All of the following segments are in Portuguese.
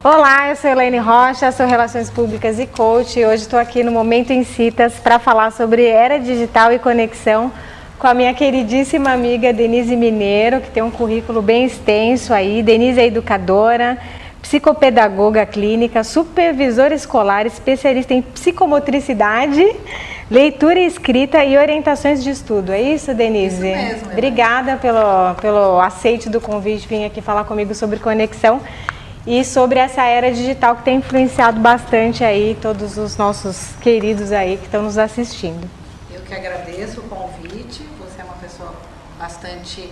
Olá, eu sou Elaine Rocha, sou Relações Públicas e Coach e hoje estou aqui no Momento em Citas para falar sobre era digital e conexão com a minha queridíssima amiga Denise Mineiro, que tem um currículo bem extenso aí. Denise é educadora, psicopedagoga clínica, supervisora escolar, especialista em psicomotricidade, leitura e escrita e orientações de estudo. É isso, Denise? Isso mesmo. Obrigada pelo aceite do convite, vir aqui falar comigo sobre conexão e sobre essa era digital que tem influenciado bastante aí todos os nossos queridos aí que estão nos assistindo. Eu que agradeço o convite, você é uma pessoa bastante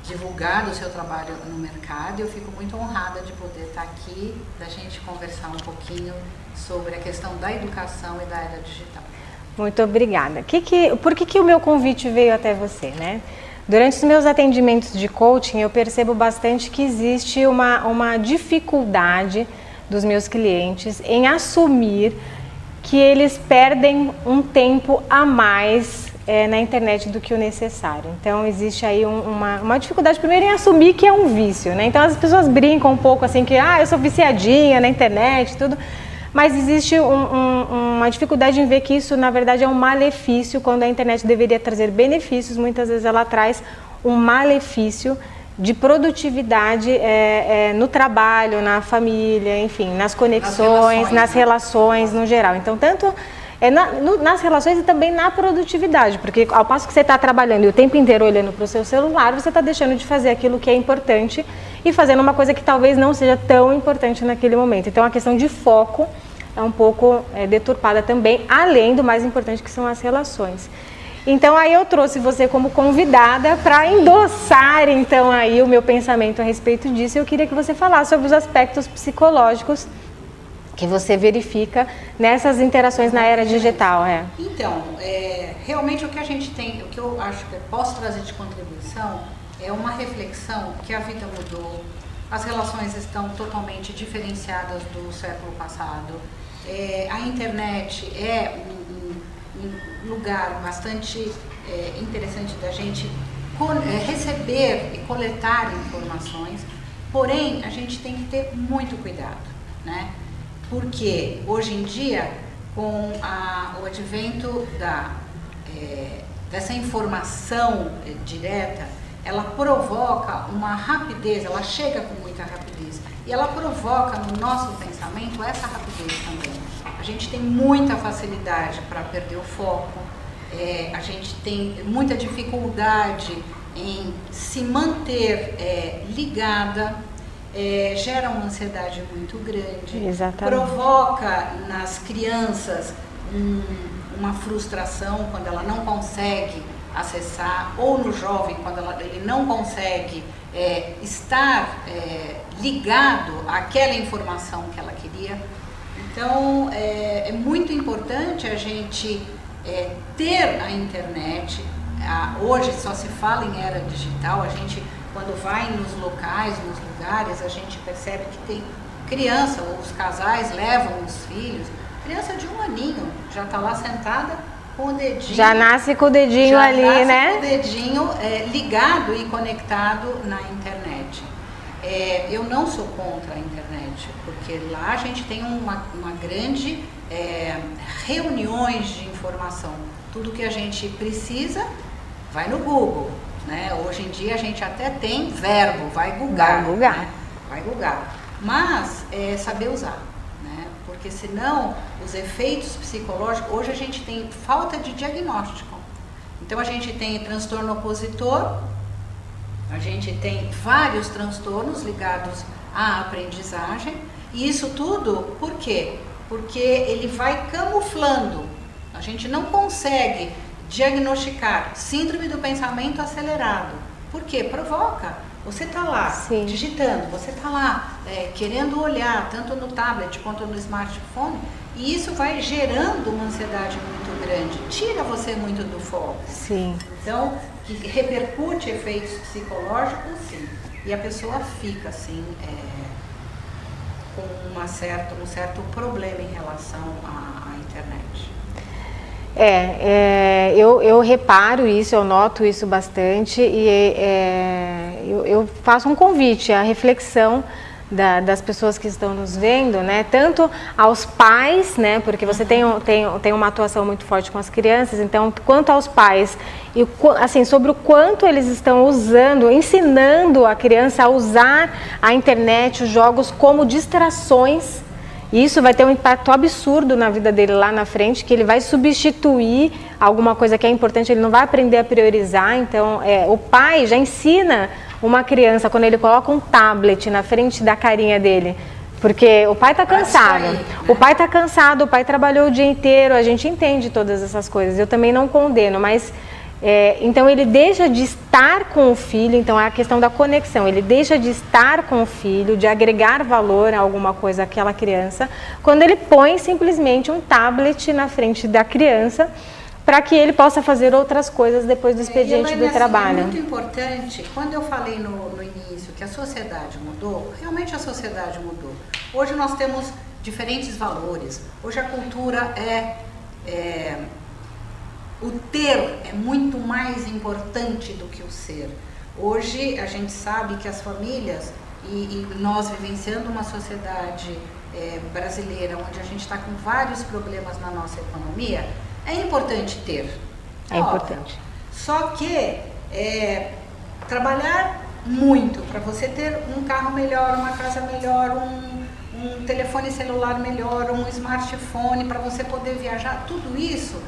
divulgada o seu trabalho no mercado e eu fico muito honrada de poder estar aqui, da gente conversar um pouquinho sobre a questão da educação e da era digital. Muito obrigada. Por que o meu convite veio até você, né? Durante os meus atendimentos de coaching, eu percebo bastante que existe uma dificuldade dos meus clientes em assumir que eles perdem um tempo a mais na internet do que o necessário. Então, existe aí uma dificuldade, primeiro, em assumir que é um vício, né? Então, as pessoas brincam um pouco assim que, eu sou viciadinha na internet e tudo. Mas existe uma dificuldade em ver que isso, na verdade, é um malefício, quando a internet deveria trazer benefícios. Muitas vezes ela traz um malefício de produtividade no trabalho, na família, enfim, nas conexões, nas relações no geral. Então, tanto nas relações e também na produtividade, porque ao passo que você está trabalhando e o tempo inteiro olhando para o seu celular, você está deixando de fazer aquilo que é importante e fazendo uma coisa que talvez não seja tão importante naquele momento. Então, a questão de foco é um pouco deturpada também, além do mais importante que são as relações. Então, aí eu trouxe você como convidada para endossar, então, aí o meu pensamento a respeito disso. Eu queria que você falasse sobre os aspectos psicológicos que você verifica nessas interações na era digital. Então, realmente o que a gente tem, o que eu acho que eu posso trazer de contribuição é uma reflexão que a vida mudou, as relações estão totalmente diferenciadas do século passado, a internet é um lugar bastante interessante da gente receber e coletar informações, porém a gente tem que ter muito cuidado, né? Porque hoje em dia, com o advento dessa informação direta, ela provoca uma rapidez, ela chega com muita rapidez e ela provoca no nosso pensamento essa rapidez também. A gente tem muita facilidade para perder o foco, a gente tem muita dificuldade em se manter ligada, gera uma ansiedade muito grande. Exatamente. Provoca nas crianças uma frustração quando ela não consegue acessar, ou no jovem quando ele não consegue estar ligado àquela informação que ela queria. Então é muito importante a gente ter a internet. Hoje só se fala em era digital, a gente quando vai nos locais, nos lugares, a gente percebe que tem criança, ou os casais levam os filhos, criança de 1 aninho, já está lá sentada com o dedinho. Já nasce com o dedinho ali, né? Com o dedinho ligado e conectado na internet. Eu não sou contra a internet, porque lá a gente tem uma grande reuniões de informação. Tudo que a gente precisa, vai no Google. Né? Hoje em dia a gente até tem verbo, vai googar. Né? Vai googar. Mas saber usar, né? Porque senão os efeitos psicológicos, hoje a gente tem falta de diagnóstico. Então a gente tem transtorno opositor, a gente tem vários transtornos ligados à aprendizagem, e isso tudo por quê? Porque ele vai camuflando, a gente não consegue diagnosticar síndrome do pensamento acelerado. Por quê? Provoca. Você está lá digitando, você está lá querendo olhar tanto no tablet quanto no smartphone e isso vai gerando uma ansiedade muito grande, tira você muito do foco. Sim. Então, que repercute efeitos psicológicos, sim. E a pessoa fica assim com um certo problema em relação à internet. Eu reparo isso, eu noto isso bastante e eu faço um convite à reflexão das pessoas que estão nos vendo, né? Tanto aos pais, né? Porque você tem uma atuação muito forte com as crianças, então, quanto aos pais, e assim, sobre o quanto eles estão usando, ensinando a criança a usar a internet, os jogos como distrações. E isso vai ter um impacto absurdo na vida dele lá na frente, que ele vai substituir alguma coisa que é importante, ele não vai aprender a priorizar. Então, o pai já ensina uma criança, quando ele coloca um tablet na frente da carinha dele, porque o pai está cansado, o pai está cansado, o pai trabalhou o dia inteiro, a gente entende todas essas coisas, eu também não condeno, mas... então ele deixa de estar com o filho, então é a questão da conexão, ele deixa de estar com o filho, de agregar valor a alguma coisa àquela criança, quando ele põe simplesmente um tablet na frente da criança, para que ele possa fazer outras coisas depois do expediente do trabalho. É muito importante, quando eu falei no início que a sociedade mudou, realmente a sociedade mudou. Hoje nós temos diferentes valores, hoje a cultura o ter é muito mais importante do que o ser. Hoje a gente sabe que as famílias, e nós vivenciando uma sociedade brasileira, onde a gente está com vários problemas na nossa economia, é importante ter. É importante. Só que trabalhar muito para você ter um carro melhor, uma casa melhor, um telefone celular melhor, um smartphone para você poder viajar, tudo isso...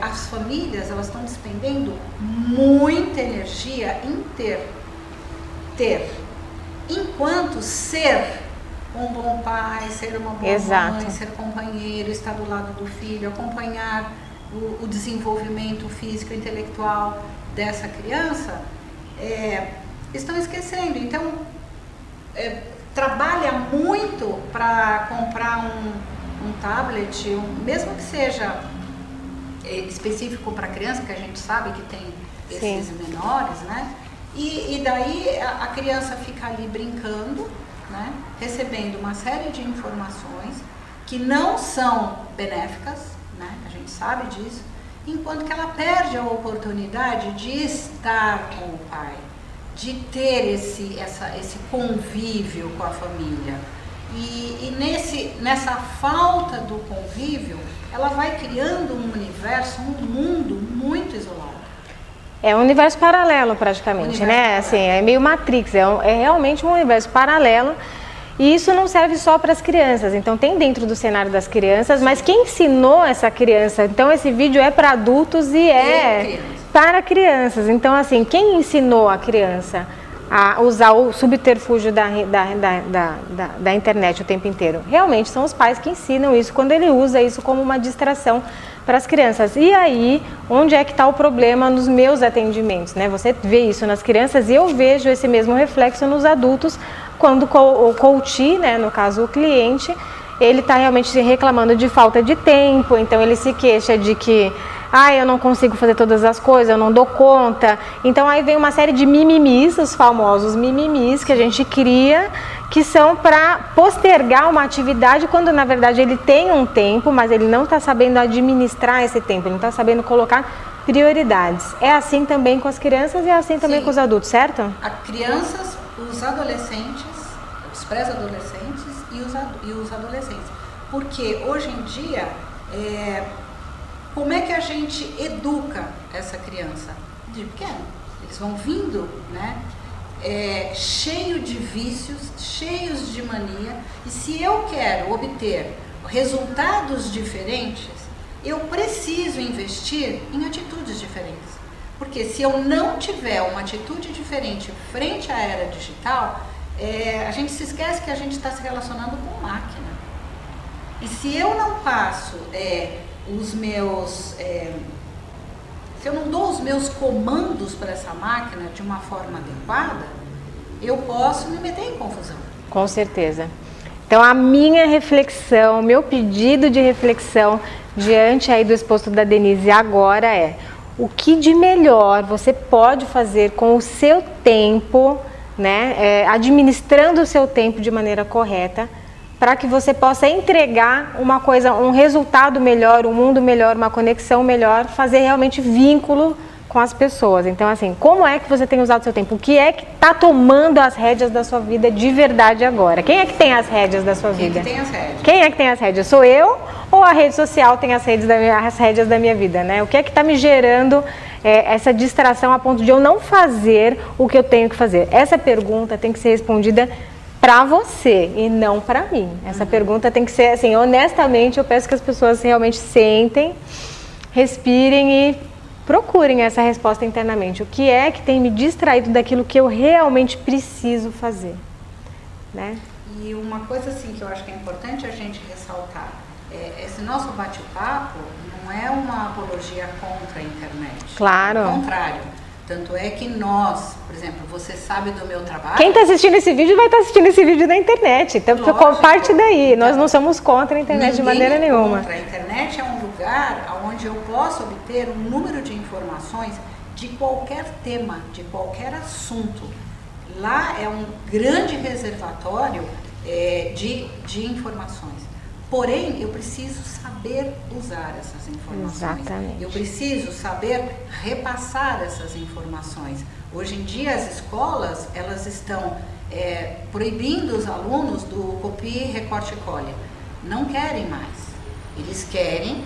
as famílias, elas estão despendendo muita energia em ter, enquanto ser um bom pai, ser uma boa mãe, ser companheiro, estar do lado do filho, acompanhar o desenvolvimento físico e intelectual dessa criança, estão esquecendo. Então, trabalha muito para comprar um tablet, mesmo que seja específico para criança, que a gente sabe que tem esses menores, né? E daí a criança fica ali brincando, né? Recebendo uma série de informações que não são benéficas, né? A gente sabe disso, enquanto que ela perde a oportunidade de estar com o pai, de ter esse convívio com a família. E nessa falta do convívio, ela vai criando um universo, um mundo muito isolado. É um universo paralelo praticamente, né? Assim, é meio Matrix, é realmente um universo paralelo. E isso não serve só para as crianças, então tem dentro do cenário das crianças, mas quem ensinou essa criança? Então esse vídeo é para adultos e para crianças. Então assim, quem ensinou a criança a usar o subterfúgio da internet o tempo inteiro? Realmente são os pais que ensinam isso, quando ele usa isso como uma distração para as crianças. E aí, onde é que está o problema nos meus atendimentos, né? Você vê isso nas crianças e eu vejo esse mesmo reflexo nos adultos, quando o coach, né, no caso o cliente, ele está realmente reclamando de falta de tempo, então ele se queixa de que eu não consigo fazer todas as coisas, eu não dou conta. Então aí vem uma série de mimimis, os famosos mimimis que a gente cria, que são para postergar uma atividade quando na verdade ele tem um tempo, mas ele não está sabendo administrar esse tempo, ele não está sabendo colocar prioridades. É assim também com as crianças e é assim também com os adultos, certo? As crianças, os adolescentes, os pré-adolescentes e os adolescentes. Porque hoje em dia, como é que a gente educa essa criança? De pequeno. Eles vão vindo, né? Cheio de vícios, cheios de mania. E se eu quero obter resultados diferentes, eu preciso investir em atitudes diferentes. Porque se eu não tiver uma atitude diferente frente à era digital, a gente se esquece que a gente está se relacionando com máquina. E se eu não passo se eu não dou os meus comandos para essa máquina de uma forma adequada, eu posso me meter em confusão. Com certeza. Então a minha reflexão, meu pedido de reflexão diante aí do exposto da Denise agora o que de melhor você pode fazer com o seu tempo, né, administrando o seu tempo de maneira correta, para que você possa entregar uma coisa, um resultado melhor, um mundo melhor, uma conexão melhor, fazer realmente vínculo com as pessoas. Então, assim, como é que você tem usado o seu tempo? O que é que está tomando as rédeas da sua vida de verdade agora? Quem é que tem as rédeas da sua vida? Quem é que tem as rédeas? Quem é que tem as rédeas? Sou eu ou a rede social tem as rédeas da minha vida, né? O que é que está me gerando essa distração a ponto de eu não fazer o que eu tenho que fazer? Essa pergunta tem que ser respondida para você e não para mim. Essa pergunta tem que ser, assim, honestamente, eu peço que as pessoas realmente sentem, respirem e procurem essa resposta internamente. O que é que tem me distraído daquilo que eu realmente preciso fazer, né? E uma coisa assim que eu acho que é importante a gente ressaltar, esse nosso bate-papo não é uma apologia contra a internet. Claro. Ao contrário. Tanto é que nós, por exemplo, você sabe do meu trabalho... Quem está assistindo esse vídeo vai estar assistindo esse vídeo na internet. Então, parte daí. Então, nós não somos contra a internet de maneira nenhuma. A internet é um lugar onde eu posso obter um número de informações de qualquer tema, de qualquer assunto. Lá é um grande reservatório de informações. Porém, eu preciso saber usar essas informações. Exatamente. Eu preciso saber repassar essas informações. Hoje em dia, as escolas, elas estão proibindo os alunos do copie, recorte e colhe. Não querem mais. Eles querem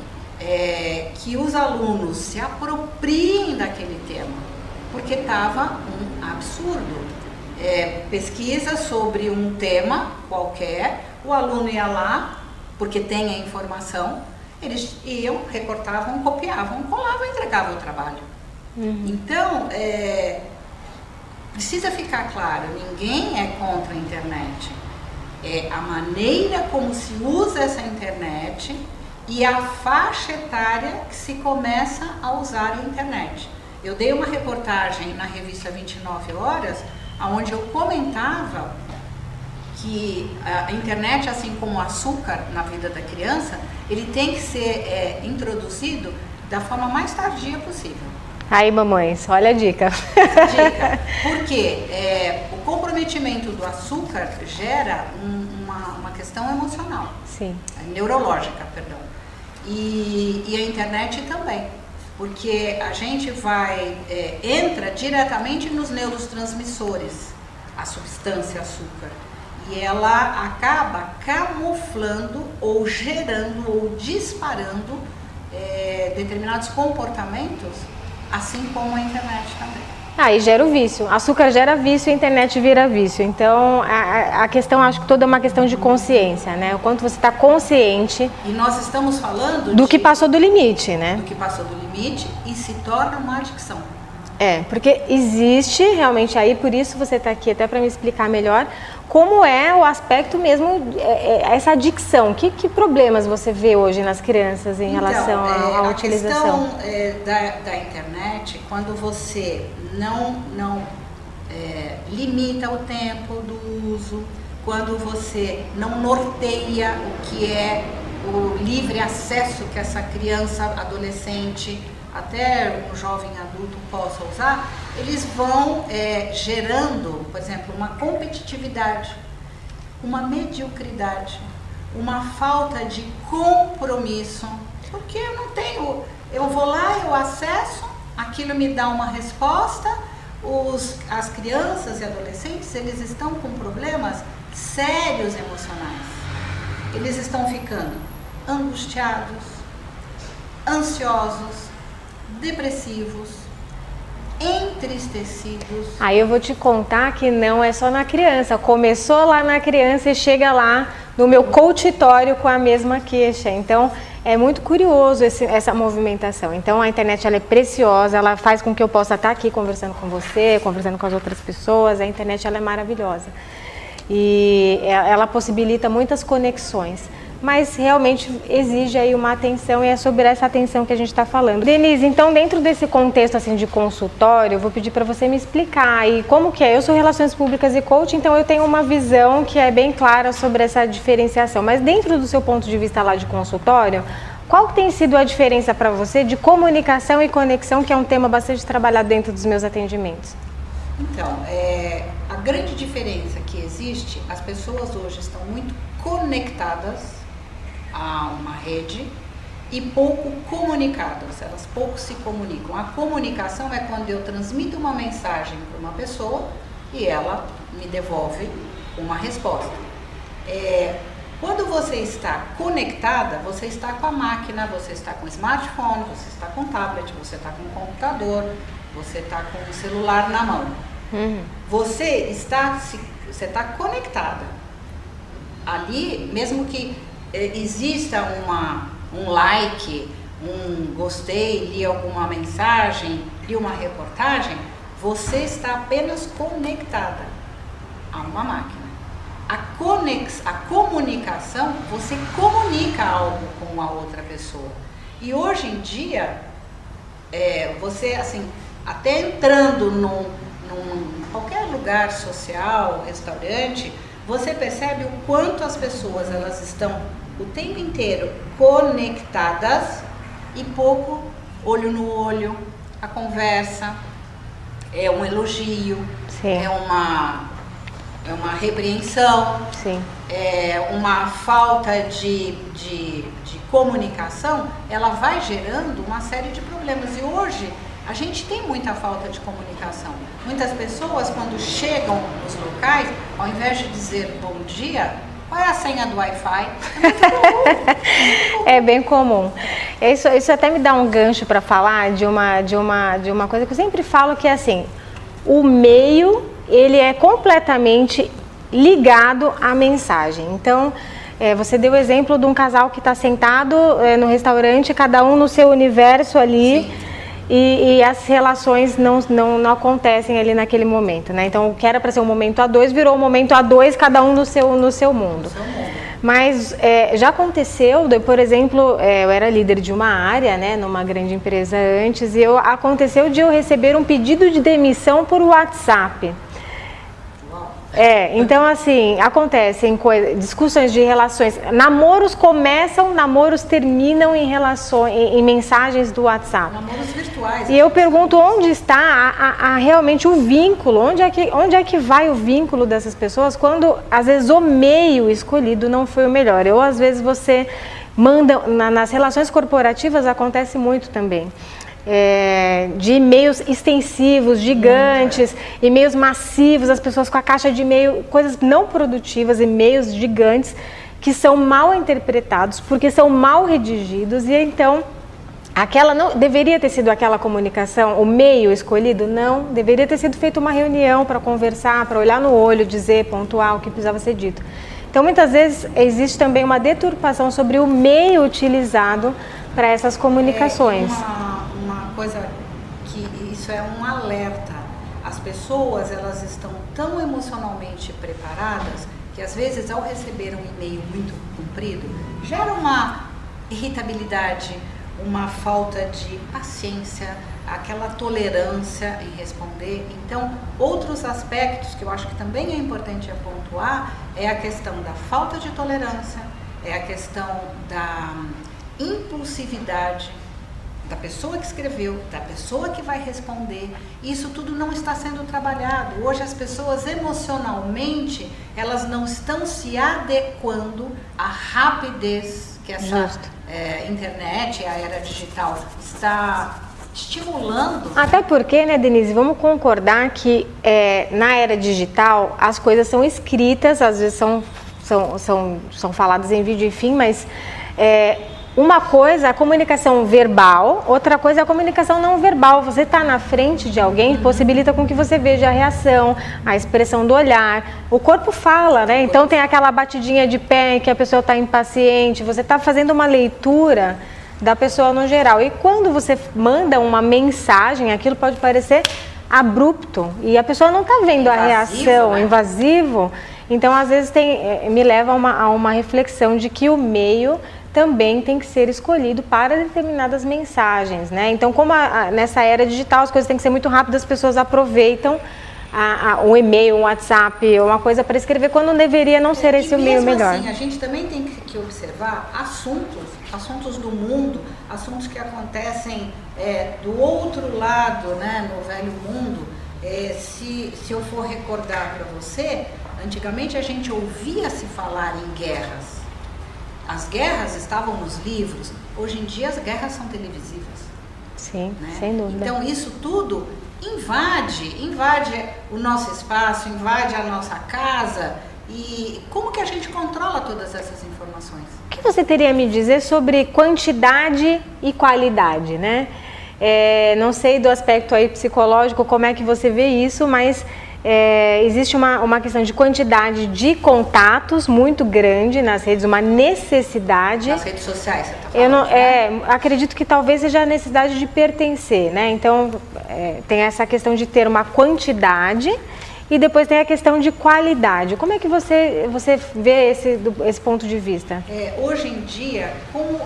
que os alunos se apropriem daquele tema, porque estava um absurdo. Pesquisa sobre um tema qualquer, o aluno ia lá, porque tem a informação, eles iam, recortavam, copiavam, colavam e entregavam o trabalho. Então, precisa ficar claro, ninguém é contra a internet. É a maneira como se usa essa internet e a faixa etária que se começa a usar a internet. Eu dei uma reportagem na revista 29 Horas, onde eu comentava que a internet, assim como o açúcar na vida da criança, ele tem que ser introduzido da forma mais tardia possível. Aí, mamães, olha a dica. Porque o comprometimento do açúcar gera uma questão emocional. Sim. Neurológica, perdão. E a internet também. Porque a gente entra diretamente nos neurotransmissores, a substância açúcar. E ela acaba camuflando ou gerando ou disparando determinados comportamentos, assim como a internet também. E gera o vício. Açúcar gera vício e a internet vira vício. Então, a questão, acho que toda é uma questão de consciência, né? O quanto você está consciente... E nós estamos falando do que passou do limite, né? Do que passou do limite e se torna uma adicção. Porque existe realmente aí, por isso você está aqui até para me explicar melhor como é o aspecto mesmo, essa adicção. Que problemas você vê hoje nas crianças em relação à utilização? A questão da internet, quando você não limita o tempo do uso, quando você não norteia o que é o livre acesso que essa criança, adolescente, até um jovem adulto possa usar, eles vão gerando, por exemplo, uma competitividade, uma mediocridade, uma falta de compromisso, porque eu não tenho, eu vou lá, eu acesso, aquilo me dá uma resposta, as crianças e adolescentes, eles estão com problemas sérios emocionais, eles estão ficando angustiados, ansiosos, depressivos, entristecidos. Aí eu vou te contar que não é só na criança. Começou lá na criança e chega lá no meu consultório com a mesma queixa. Então, é muito curioso essa movimentação. Então, a internet ela é preciosa, ela faz com que eu possa estar aqui conversando com você, conversando com as outras pessoas. A internet ela é maravilhosa. E ela possibilita muitas conexões. Mas realmente exige aí uma atenção e é sobre essa atenção que a gente está falando. Denise, então dentro desse contexto assim de consultório, eu vou pedir para você me explicar aí como que é. Eu sou Relações Públicas e Coaching, então eu tenho uma visão que é bem clara sobre essa diferenciação. Mas dentro do seu ponto de vista lá de consultório, qual tem sido a diferença para você de comunicação e conexão, que é um tema bastante trabalhado dentro dos meus atendimentos? Então, a grande diferença que existe, as pessoas hoje estão muito conectadas a uma rede e pouco comunicadas, elas pouco se comunicam. A comunicação é quando eu transmito uma mensagem para uma pessoa e ela me devolve uma resposta. Quando você está conectada, você está com a máquina, você está com o smartphone, você está com o tablet, você está com o computador, você está com o celular na mão. Você está conectada. Ali, mesmo que exista um like, um gostei, li alguma mensagem, li uma reportagem, você está apenas conectada a uma máquina. A comunicação, você comunica algo com a outra pessoa. E hoje em dia, você, assim, até entrando num qualquer lugar social, restaurante, você percebe o quanto as pessoas elas estão o tempo inteiro conectadas e pouco olho no olho, a conversa, é um elogio, Sim. é uma repreensão, Sim. uma falta de comunicação, ela vai gerando uma série de problemas. E hoje a gente tem muita falta de comunicação. Muitas pessoas, quando chegam nos locais, ao invés de dizer bom dia, qual é a senha do Wi-Fi? É bem comum. Isso até me dá um gancho para falar de uma coisa que eu sempre falo, que é assim, o meio, ele é completamente ligado à mensagem. Então, você deu o exemplo de um casal que está sentado no restaurante, cada um no seu universo ali, e as relações não acontecem ali naquele momento, né? Então, o que era para ser um momento a dois, virou um momento a dois, cada um no seu mundo. Mas já aconteceu, por exemplo, eu era líder de uma área, né, numa grande empresa antes, e aconteceu de eu receber um pedido de demissão por WhatsApp. Então assim, acontecem discussões de relações, namoros começam, namoros terminam em mensagens do WhatsApp. Namoros virtuais. E eu pergunto onde está realmente o vínculo, onde é que vai o vínculo dessas pessoas quando às vezes o meio escolhido não foi o melhor. Ou às vezes você manda, nas relações corporativas acontece muito também. De e-mails extensivos, gigantes, e-mails massivos, as pessoas com a caixa de e-mail, coisas não produtivas, e-mails gigantes que são mal interpretados porque são mal redigidos, e então aquela não deveria ter sido aquela comunicação, o meio escolhido, não, deveria ter sido feita uma reunião para conversar, para olhar no olho, dizer, pontuar o que precisava ser dito. Então muitas vezes existe também uma deturpação sobre o meio utilizado para essas comunicações. Uma coisa que isso é um alerta. As pessoas, elas estão tão emocionalmente preparadas que às vezes ao receber um e-mail muito comprido, gera uma irritabilidade, uma falta de paciência, aquela tolerância em responder. Então, outros aspectos que eu acho que também é importante pontuar é a questão da falta de tolerância, é a questão da impulsividade da pessoa que escreveu, da pessoa que vai responder. Isso tudo não está sendo trabalhado. Hoje as pessoas emocionalmente, elas não estão se adequando à rapidez que essa internet, a era digital, está estimulando. Até porque, né, Denise, vamos concordar que na era digital as coisas são escritas, às vezes são faladas em vídeo, enfim, mas uma coisa é a comunicação verbal, outra coisa é a comunicação não verbal. Você está na frente de alguém, possibilita com que você veja a reação, a expressão do olhar. O corpo fala, né? Então tem aquela batidinha de pé que a pessoa está impaciente, você está fazendo uma leitura da pessoa no geral. E quando você manda uma mensagem, aquilo pode parecer abrupto e a pessoa não está vendo a reação, né? Invasivo. Então, às vezes, me leva a uma reflexão de que o meio também tem que ser escolhido para determinadas mensagens, né? Então, como nessa era digital as coisas têm que ser muito rápidas, as pessoas aproveitam um e-mail, um WhatsApp, uma coisa para escrever, quando deveria não ser esse o meio melhor. Assim, a gente também tem que observar assuntos do mundo, assuntos que acontecem do outro lado, né, no velho mundo. Se eu for recordar para você, antigamente a gente ouvia se falar em guerras. As guerras estavam nos livros. hoje em dia as guerras são televisivas. Sim, né? sem dúvida. Então isso tudo invade o nosso espaço, invade a nossa casa. E como que a gente controla todas essas informações? O que você teria a me dizer sobre quantidade e qualidade, né? Não sei do aspecto aí psicológico como é que você vê isso, mas existe uma questão de quantidade de contatos muito grande nas redes, uma necessidade. Nas redes sociais, você está falando? Acredito que talvez seja a necessidade de pertencer, né? Então, tem essa questão de ter uma quantidade e depois tem a questão de qualidade. Como é que você vê esse ponto de vista? Hoje em dia, como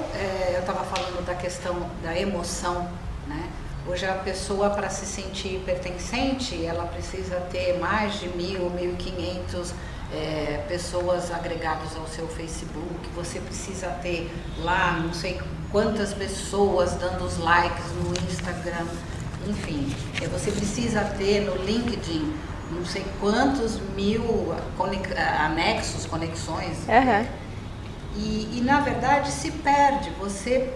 eu estava falando da questão da emoção, né? Hoje a pessoa, para se sentir pertencente, ela precisa ter mais de 1.000 ou 1.500 pessoas agregadas ao seu Facebook. Você precisa ter lá não sei quantas pessoas dando os likes no Instagram. Enfim, você precisa ter no LinkedIn não sei quantos mil anexos, conexões. Uhum. E na verdade se perde, você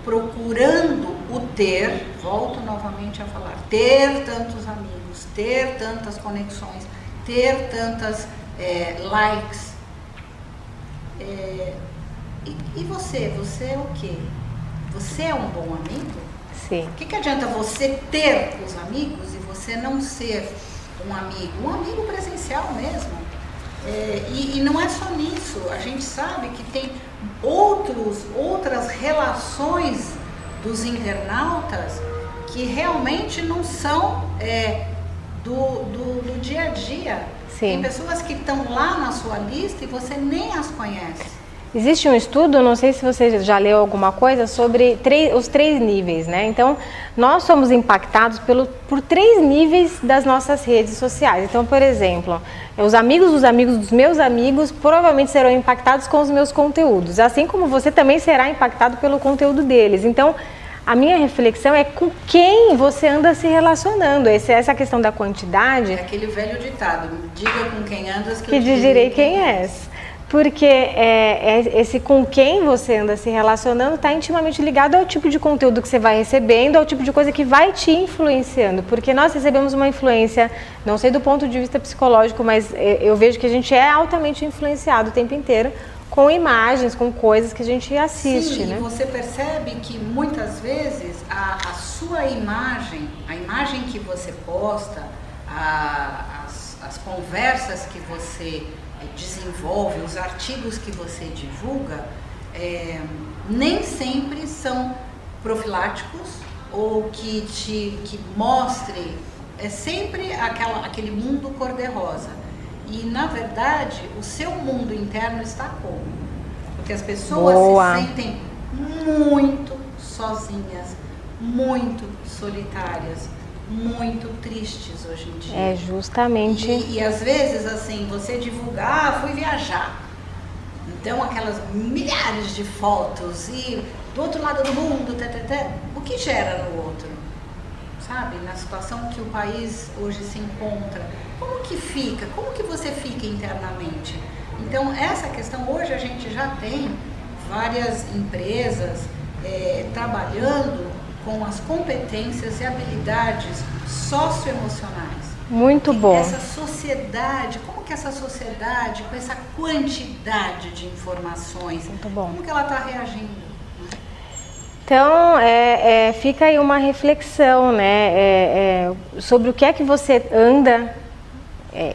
procurando o ter, volto novamente a falar, ter tantos amigos, ter tantas conexões, ter tantas likes. E você é o quê? Você é um bom amigo? Sim. O que adianta você ter os amigos e você não ser um amigo presencial mesmo? E não é só nisso, a gente sabe que tem outras relações dos internautas que realmente não são do dia a dia. Sim. Tem pessoas que estão lá na sua lista e você nem as conhece. Existe um estudo, não sei se você já leu alguma coisa, sobre os 3 níveis, né? Então, nós somos impactados por 3 níveis das nossas redes sociais. Então, por exemplo, os amigos dos amigos dos meus amigos provavelmente serão impactados com os meus conteúdos, assim como você também será impactado pelo conteúdo deles. Então, a minha reflexão é com quem você anda se relacionando. Essa questão da quantidade... É aquele velho ditado, diga com quem andas que eu te direi quem és. Porque esse com quem você anda se relacionando está intimamente ligado ao tipo de conteúdo que você vai recebendo, ao tipo de coisa que vai te influenciando. Porque nós recebemos uma influência, não sei do ponto de vista psicológico, mas eu vejo que a gente é altamente influenciado o tempo inteiro com imagens, com coisas que a gente assiste. Sim, né? E você percebe que muitas vezes a sua imagem, a imagem que você posta, as conversas que você desenvolve, os artigos que você divulga, nem sempre são profiláticos ou que mostre, sempre aquele mundo cor-de-rosa. E na verdade o seu mundo interno está como? Porque as pessoas se sentem muito sozinhas, muito solitárias, muito tristes hoje em dia. Justamente. E às vezes, assim, você divulgar, fui viajar. Então, aquelas milhares de fotos e do outro lado do mundo, o que gera no outro? Sabe? Na situação que o país hoje se encontra, como que fica? Como que você fica internamente? Então, essa questão, hoje a gente já tem várias empresas trabalhando com as competências e habilidades socioemocionais. Muito bom. Essa sociedade, como que essa sociedade, com essa quantidade de informações, como que ela está reagindo? Então, fica aí uma reflexão, né, sobre o que é que você anda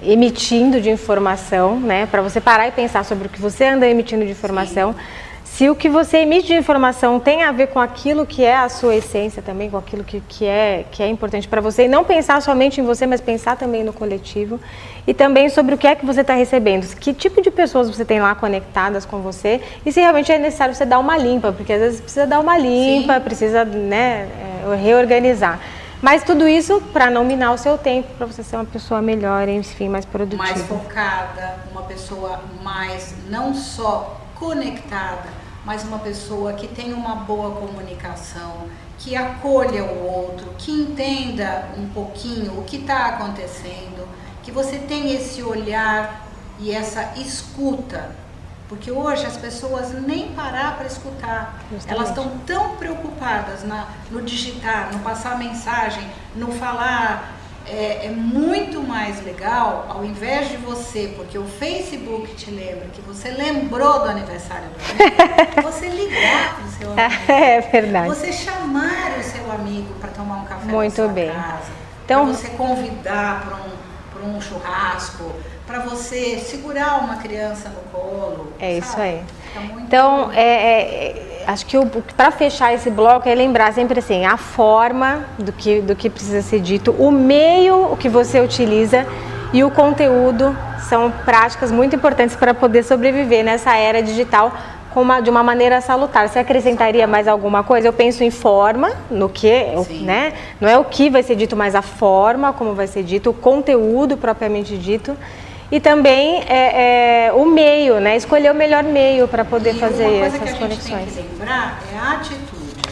emitindo de informação, né, para você parar e pensar sobre o que você anda emitindo de informação. Sim. Se o que você emite de informação tem a ver com aquilo que é a sua essência também, com aquilo que é importante para você, e não pensar somente em você, mas pensar também no coletivo, e também sobre o que é que você está recebendo, que tipo de pessoas você tem lá conectadas com você, e se realmente é necessário você dar uma limpa, porque às vezes precisa dar uma limpa, Sim. precisa, né, reorganizar. Mas tudo isso para não minar o seu tempo, para você ser uma pessoa melhor, enfim, mais produtiva. Mais focada, uma pessoa mais, não só conectada, mas uma pessoa que tem uma boa comunicação, que acolha o outro, que entenda um pouquinho o que está acontecendo, que você tenha esse olhar e essa escuta, Porque hoje as pessoas nem parar para escutar. Justamente. Elas estão tão preocupadas no digitar, no passar mensagem, no falar. É muito mais legal, ao invés de você, porque o Facebook te lembra que você lembrou do aniversário do amigo, você ligar para o seu amigo. É verdade. Você chamar o seu amigo para tomar um café Muito na sua bem. casa. Então, para você convidar para um churrasco, para você segurar uma criança no colo. É isso aí. Muito... Então, acho que para fechar esse bloco é lembrar sempre assim, a forma do que precisa ser dito, o meio que você utiliza e o conteúdo são práticas muito importantes para poder sobreviver nessa era digital de uma maneira salutar. Você acrescentaria mais alguma coisa? Eu penso em forma, no que, né? Não é o que vai ser dito, mas a forma como vai ser dito, o conteúdo propriamente dito. E também o meio, né? Escolher o melhor meio para poder fazer essas conexões. Uma coisa que a gente tem que lembrar é a atitude.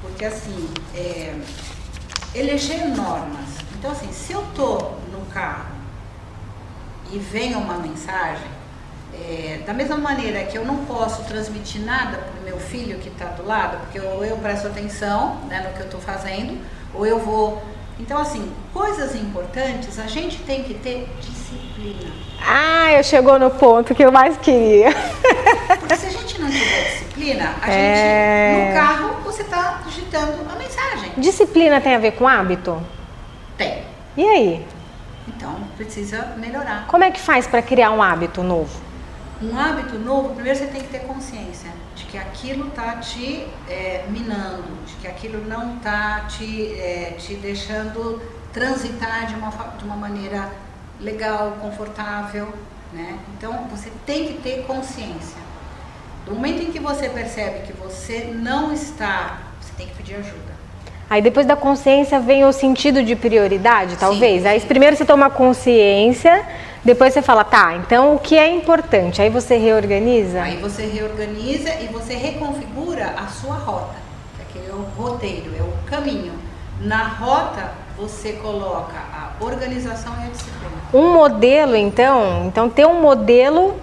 Porque assim, eleger normas. Então assim, se eu estou no carro e vem uma mensagem, da mesma maneira que eu não posso transmitir nada para o meu filho que está do lado, porque ou eu presto atenção, né, no que eu estou fazendo, ou eu vou... Então, assim, coisas importantes, a gente tem que ter disciplina. Eu chegou no ponto que eu mais queria. Porque se a gente não tiver disciplina, a gente, no carro, você está digitando a mensagem. Disciplina tem a ver com hábito? Tem. E aí? Então, precisa melhorar. Como é que faz para criar um hábito novo? Um hábito novo, primeiro você tem que ter consciência de que aquilo está te minando, de que aquilo não está te deixando transitar de uma maneira legal, confortável, né? Então, você tem que ter consciência. Do momento em que você percebe que você não está, você tem que pedir ajuda. Aí depois da consciência vem o sentido de prioridade, talvez? Sim. Aí primeiro você toma consciência, depois você fala, tá, então o que é importante? Aí você reorganiza? Aí você reorganiza e você reconfigura a sua rota. Que é o roteiro, é o caminho. Na rota, você coloca a organização e a disciplina. Um modelo, então ter um modelo,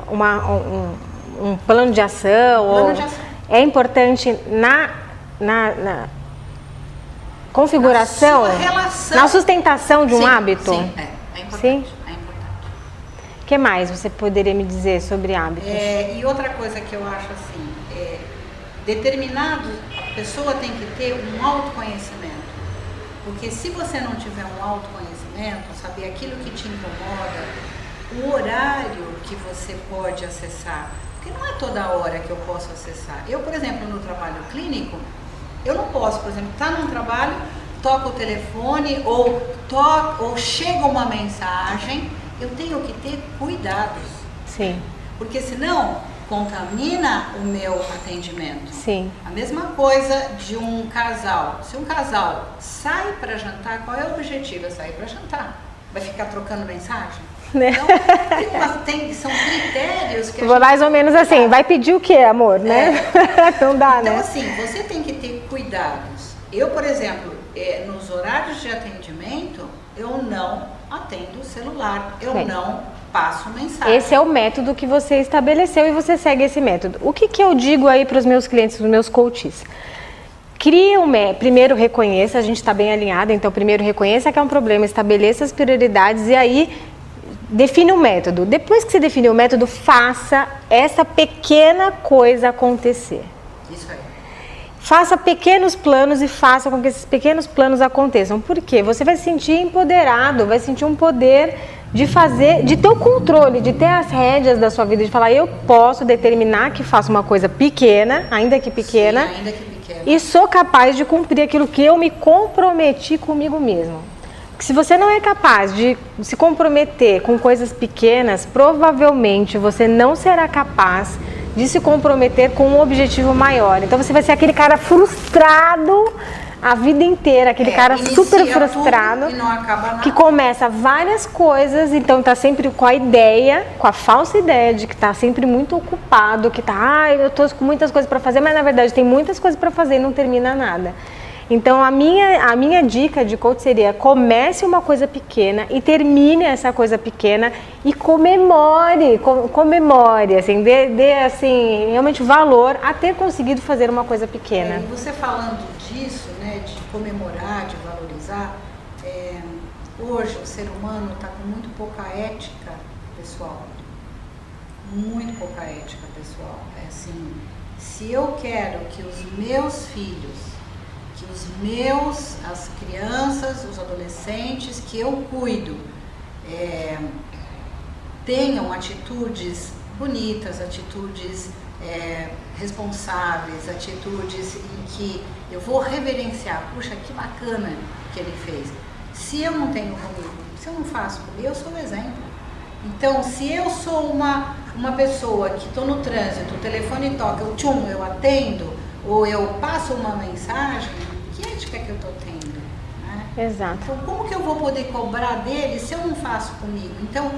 um plano de ação, Plano de ação. É importante na configuração, na sua relação, na sustentação de um hábito? Sim, é importante. Sim? É importante. O que mais você poderia me dizer sobre hábitos? E outra coisa que eu acho assim, a pessoa tem que ter um autoconhecimento. Porque se você não tiver um autoconhecimento, saber aquilo que te incomoda, o horário que você pode acessar, porque não é toda hora que eu posso acessar. Eu, por exemplo, no trabalho clínico, eu não posso, por exemplo, estar num trabalho, toco o telefone ou chega uma mensagem, eu tenho que ter cuidados. Sim. Porque senão contamina o meu atendimento. Sim. A mesma coisa de um casal. Se um casal sai para jantar, qual é o objetivo? É sair para jantar. Vai ficar trocando mensagem? Né? Então, são critérios que a gente... Mais ou menos assim, vai pedir o quê, amor, né? Não dá, então, né? assim, você tem que ter cuidados. Eu, por exemplo, nos horários de atendimento, eu não atendo o celular, eu não passo mensagem. Esse é o método que você estabeleceu e você segue esse método. O que eu digo aí para os meus clientes, os meus coaches? Primeiro reconheça, a gente está bem alinhado, então primeiro reconheça que é um problema, estabeleça as prioridades e aí define o método. Depois que você definir o método, faça essa pequena coisa acontecer. Isso aí. Faça pequenos planos e faça com que esses pequenos planos aconteçam. Por quê? Você vai se sentir empoderado, vai sentir um poder de fazer, de ter o controle, de ter as rédeas da sua vida, de falar, eu posso determinar que faço uma coisa pequena, ainda que pequena, sim, ainda que pequena, e sou capaz de cumprir aquilo que eu me comprometi comigo mesmo. Porque se você não é capaz de se comprometer com coisas pequenas, provavelmente você não será capaz de se comprometer com um objetivo maior. Então você vai ser aquele cara frustrado a vida inteira, aquele cara super frustrado, e não acaba nada, que começa várias coisas, então tá sempre com a ideia, com a falsa ideia de que tá sempre muito ocupado, que tá, eu tô com muitas coisas para fazer, mas na verdade tem muitas coisas para fazer e não termina nada. Então a minha dica de coach seria: comece uma coisa pequena e termine essa coisa pequena e comemore, assim, dê assim, realmente valor a ter conseguido fazer uma coisa pequena. E você falando disso, né, de comemorar, de valorizar, hoje o ser humano está com muito pouca ética pessoal. Muito pouca ética pessoal. É assim, se eu quero que os meus filhos, as crianças, os adolescentes que eu cuido, tenham atitudes bonitas, atitudes responsáveis, atitudes em que eu vou reverenciar, puxa, que bacana que ele fez. Se eu não tenho comigo, se eu não faço comigo, eu sou o exemplo. Então, se eu sou uma pessoa que estou no trânsito, o telefone toca, eu atendo, ou eu passo uma mensagem, que ética que eu estou tendo? Né? Exato. Então, como que eu vou poder cobrar dele se eu não faço comigo? Então,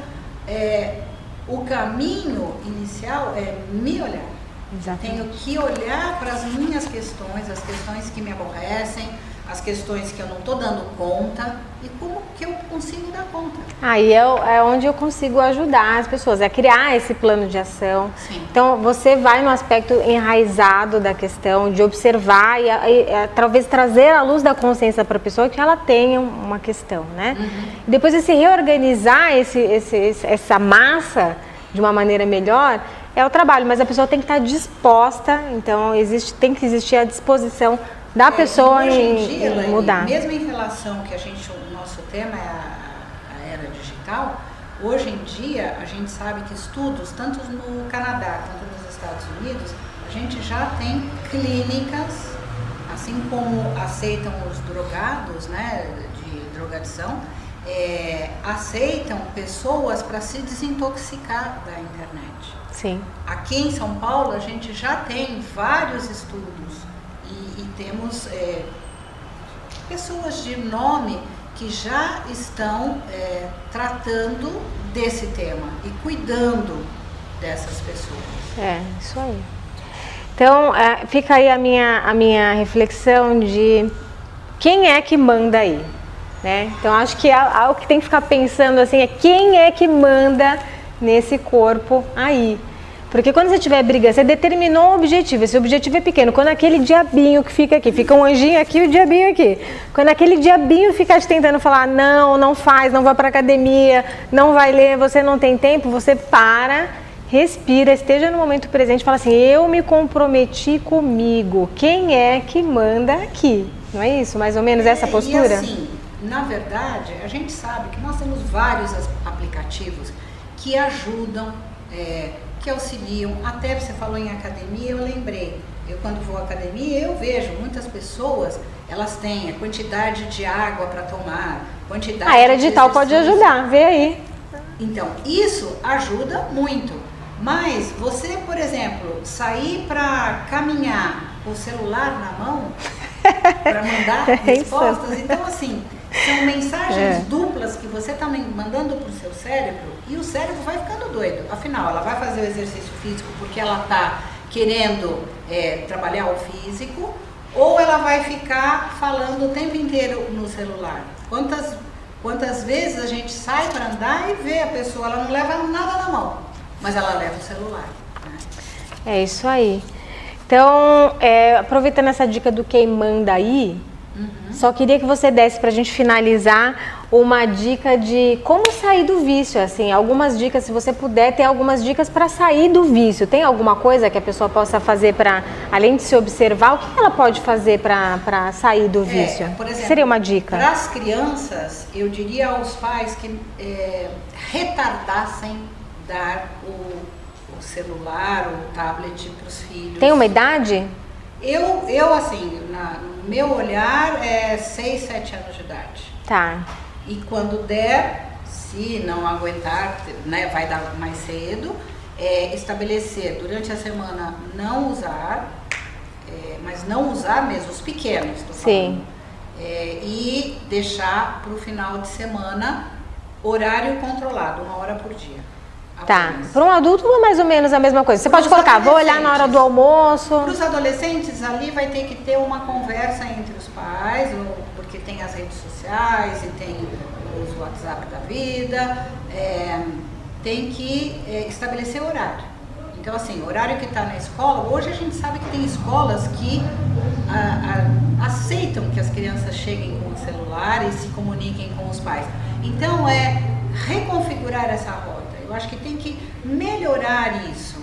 o caminho inicial é me olhar. Exatamente. Tenho que olhar para as minhas questões, as questões que me aborrecem, as questões que eu não estou dando conta e como que eu consigo dar conta. Aí é onde eu consigo ajudar as pessoas, é criar esse plano de ação. Sim. Então você vai no aspecto enraizado da questão, de observar e talvez trazer à luz da consciência para a pessoa que ela tenha uma questão, né? Uhum. Depois de se reorganizar essa massa de uma maneira melhor, é o trabalho, mas a pessoa tem que estar disposta, então tem que existir a disposição da pessoa em mudar. Mesmo em relação que o nosso tema é a era digital, hoje em dia a gente sabe que estudos, tanto no Canadá quanto nos Estados Unidos, a gente já tem clínicas, assim como aceitam os drogados, né, de drogadição, aceitam pessoas para se desintoxicar da internet. Sim. Aqui em São Paulo a gente já tem vários estudos e temos pessoas de nome que já estão tratando desse tema e cuidando dessas pessoas. Isso aí. Então, fica aí a minha reflexão de quem é que manda aí, né? Então, acho que algo que tem que ficar pensando assim é quem é que manda nesse corpo aí. Porque quando você tiver briga, você determinou um objetivo, esse objetivo é pequeno. Quando aquele diabinho que fica aqui, fica um anjinho aqui e o diabinho aqui. Quando aquele diabinho fica te tentando falar, não faz, não vai pra academia, não vai ler, você não tem tempo, você para, respira, esteja no momento presente e fala assim, eu me comprometi comigo. Quem é que manda aqui? Não é isso? Mais ou menos essa postura? E assim, na verdade, a gente sabe que nós temos vários aplicativos que ajudam, que auxiliam. Até você falou em academia, eu lembrei. Eu quando vou à academia, eu vejo muitas pessoas, elas têm a quantidade de água para tomar, quantidade a era digital pode ajudar, vê aí. Então, isso ajuda muito. Mas você, por exemplo, sair para caminhar com o celular na mão, para mandar respostas, então assim, são mensagens duplas que você está mandando para o seu cérebro e o cérebro vai ficando doido. Afinal, ela vai fazer o exercício físico porque ela está querendo trabalhar o físico, ou ela vai ficar falando o tempo inteiro no celular. Quantas vezes a gente sai para andar e vê a pessoa, ela não leva nada na mão, mas ela leva o celular. Né? É isso aí. Então, aproveitando essa dica do quem manda aí, só queria que você desse pra gente finalizar uma dica de como sair do vício, assim, algumas dicas, se você puder ter algumas dicas para sair do vício. Tem alguma coisa que a pessoa possa fazer para, além de se observar, o que ela pode fazer para sair do vício? Por exemplo, seria uma dica? Para as crianças, eu diria aos pais que retardassem dar o celular, o tablet para os filhos. Tem uma idade? Eu assim, no meu olhar, 6, 7 anos de idade. Tá. E quando der, se não aguentar, né, vai dar mais cedo, estabelecer durante a semana não usar, mas não usar mesmo, os pequenos, tô falando. Sim. E deixar para o final de semana horário controlado, 1 hora por dia. Tá. Para um adulto é mais ou menos a mesma coisa. Você pode colocar, vou olhar na hora do almoço. Para os adolescentes, ali vai ter que ter uma conversa entre os pais, porque tem as redes sociais e tem os WhatsApp da vida. Tem que estabelecer horário. Então, assim, o horário que está na escola, hoje a gente sabe que tem escolas que aceitam que as crianças cheguem com o celular e se comuniquem com os pais. Então, reconfigurar essa rota. Eu acho que tem que melhorar isso.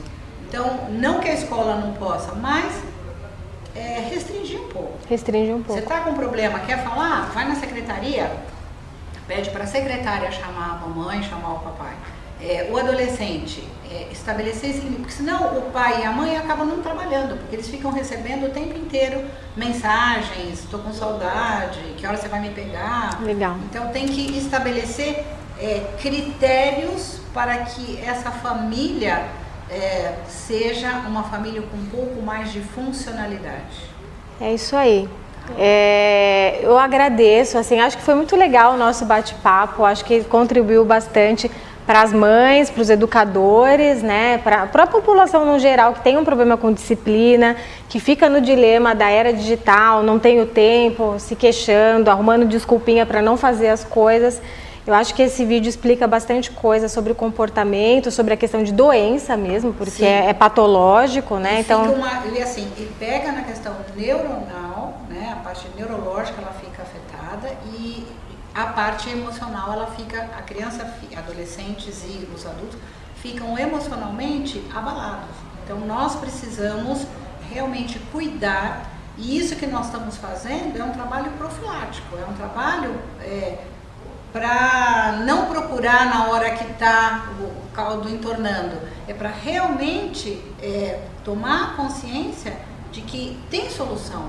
Então, não que a escola não possa, mas restringir um pouco. Restringir um pouco. Você está com um problema, quer falar? Vai na secretaria, pede para a secretária chamar a mamãe, chamar o papai. O adolescente, estabelecer esse limite, porque senão o pai e a mãe acabam não trabalhando, porque eles ficam recebendo o tempo inteiro mensagens, estou com saudade, que hora você vai me pegar. Legal. Então tem que estabelecer critérios para que essa família seja uma família com um pouco mais de funcionalidade. É isso aí. Eu agradeço, assim, acho que foi muito legal o nosso bate-papo, acho que contribuiu bastante para as mães, para os educadores, né, para a população no geral que tem um problema com disciplina, que fica no dilema da era digital, não tem o tempo, se queixando, arrumando desculpinha para não fazer as coisas. Eu acho que esse vídeo explica bastante coisa sobre o comportamento, sobre a questão de doença mesmo, porque é patológico, né? Então, e pega na questão neuronal, né? A parte neurológica ela fica afetada e a parte emocional ela fica, a criança, adolescentes e os adultos ficam emocionalmente abalados. Então nós precisamos realmente cuidar, e isso que nós estamos fazendo é um trabalho profilático, é um trabalho para não procurar na hora que está o caldo entornando, é para realmente tomar consciência de que tem solução.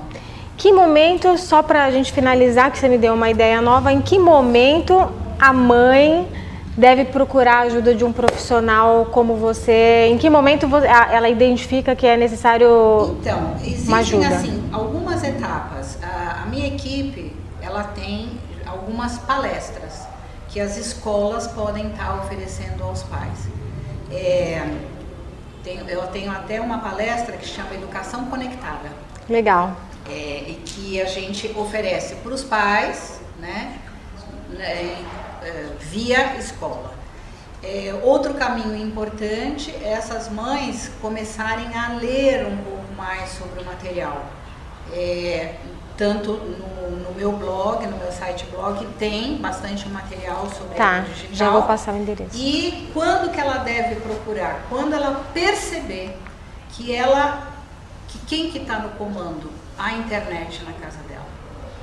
Que momento, só para a gente finalizar, que você me deu uma ideia nova, em que momento a mãe deve procurar a ajuda de um profissional como você? Em que momento ela identifica que é necessário uma ajuda? Existem assim, algumas etapas. A minha equipe, ela tem algumas palestras que as escolas podem estar oferecendo aos pais. Eu tenho até uma palestra que chama Educação Conectada. Legal. E que a gente oferece para os pais, né, via escola. Outro caminho importante é essas mães começarem a ler um pouco mais sobre o material. Tanto no meu blog, no meu site blog, tem bastante material sobre a digital. Já vou passar o endereço. E quando que ela deve procurar? Quando ela perceber que quem que está no comando? A internet na casa dela.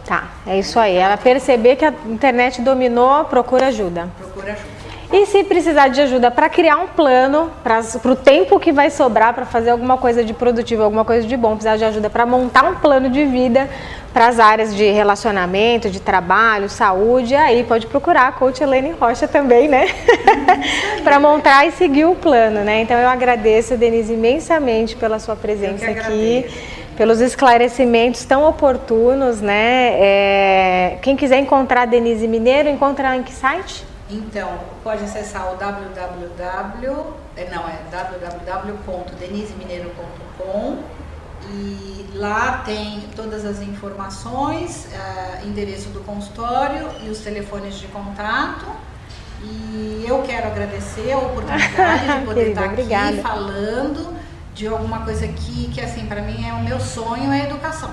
Tá, é isso aí. Ela perceber que a internet dominou, procura ajuda. Procura ajuda. E se precisar de ajuda para criar um plano, para o tempo que vai sobrar para fazer alguma coisa de produtivo, alguma coisa de bom, precisar de ajuda para montar um plano de vida para as áreas de relacionamento, de trabalho, saúde, aí pode procurar a coach Elaine Rocha também, né? Para montar e seguir o plano, né? Então eu agradeço, Denise, imensamente pela sua presença aqui, pelos esclarecimentos tão oportunos, né? Quem quiser encontrar a Denise Mineiro, encontra em que site? Então, pode acessar o www.denisemineiro.com e lá tem todas as informações, endereço do consultório e os telefones de contato. E eu quero agradecer a oportunidade de poder estar aqui falando de alguma coisa que assim, para mim é o meu sonho, é a educação.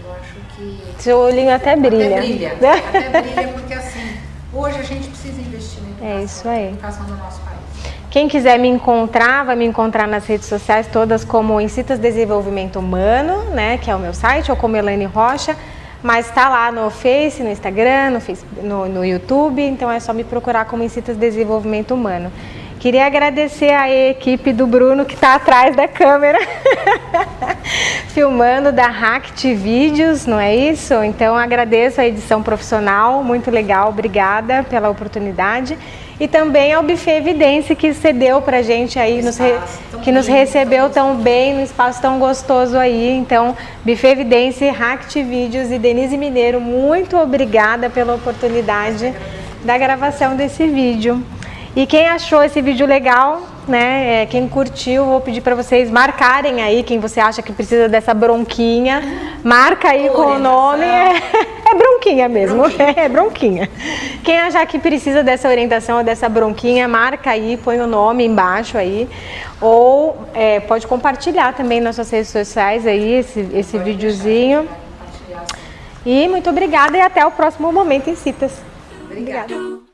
Eu acho que... Seu olhinho até brilha. Até brilha, porque assim, hoje a gente precisa investir na educação, isso aí. Educação do nosso país. Quem quiser me encontrar, vai me encontrar nas redes sociais todas como Incitas Desenvolvimento Humano, né, que é o meu site, ou como Elaine Rocha, mas está lá no Face, no Instagram, no YouTube, então é só me procurar como Incitas Desenvolvimento Humano. Queria agradecer a equipe do Bruno que está atrás da câmera, filmando da Hacked Vídeos, não é isso? Então agradeço a edição profissional, muito legal, obrigada pela oportunidade. E também ao Buffet Evidência que cedeu pra gente aí, que nos recebeu tão bem, num espaço tão gostoso aí. Então, Buffet Evidência, Hacked Vídeos e Denise Mineiro, muito obrigada pela oportunidade da gravação desse vídeo. E quem achou esse vídeo legal, né? Quem curtiu, vou pedir para vocês marcarem aí quem você acha que precisa dessa bronquinha. Marca aí com o nome. É bronquinha mesmo, é bronquinha. Quem achar que precisa dessa orientação ou dessa bronquinha, marca aí, põe o nome embaixo aí. Ou pode compartilhar também nas suas redes sociais aí esse videozinho. E muito obrigada e até o próximo Momento em Citas. Obrigada.